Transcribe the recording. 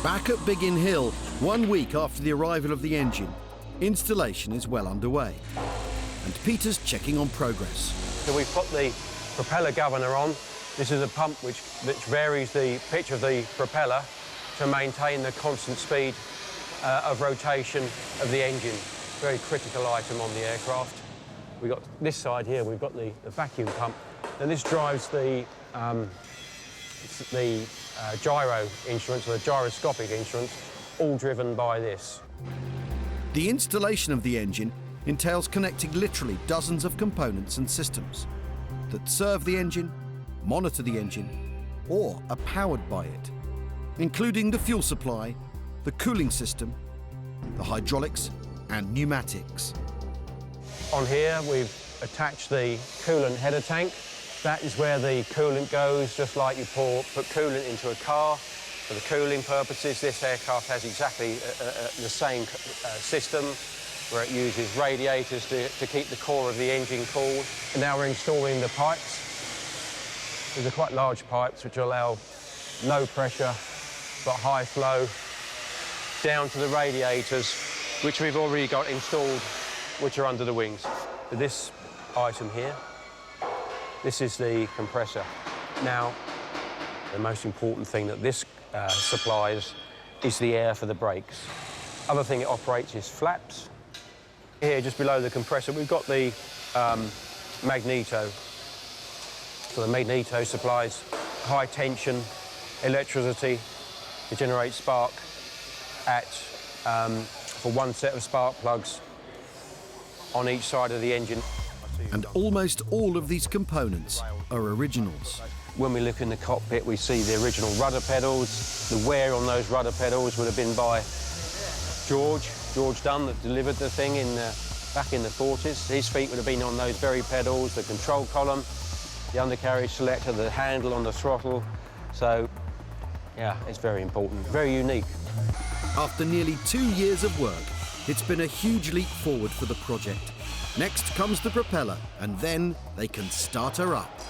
Back at Biggin Hill, 1 week after the arrival of the engine, installation is well underway. And Peter's checking on progress. So we've put the propeller governor on. This is a pump which varies the pitch of the propeller to maintain the constant speed of rotation of the engine. Very critical item on the aircraft. We've got this side here, we've got the vacuum pump, and this drives the gyro instruments, or the gyroscopic instruments, all driven by this. The installation of the engine entails connecting literally dozens of components and systems that serve the engine, monitor the engine, or are powered by it, including the fuel supply, the cooling system, the hydraulics and pneumatics. On here we've attached the coolant header tank. That is where the coolant goes, just like you put coolant into a car. For the cooling purposes, this aircraft has exactly the same system, where it uses radiators to keep the core of the engine cool. And now we're installing the pipes. These are quite large pipes which allow low pressure but high flow down to the radiators, which we've already got installed, which are under the wings. This item here, this is the compressor. Now, the most important thing that this supplies is the air for the brakes. Other thing it operates is flaps. Here, just below the compressor, we've got the magneto. So the magneto supplies high tension electricity to generate spark for one set of spark plugs on each side of the engine. And almost all of these components are originals. When we look in the cockpit, we see the original rudder pedals. The wear on those rudder pedals would have been by George Dunn, that delivered the thing back in the 40s. His feet would have been on those very pedals, the control column, the undercarriage selector, the handle on the throttle. So, yeah, it's very important, very unique. After nearly 2 years of work, it's been a huge leap forward for the project. Next comes the propeller, and then they can start her up.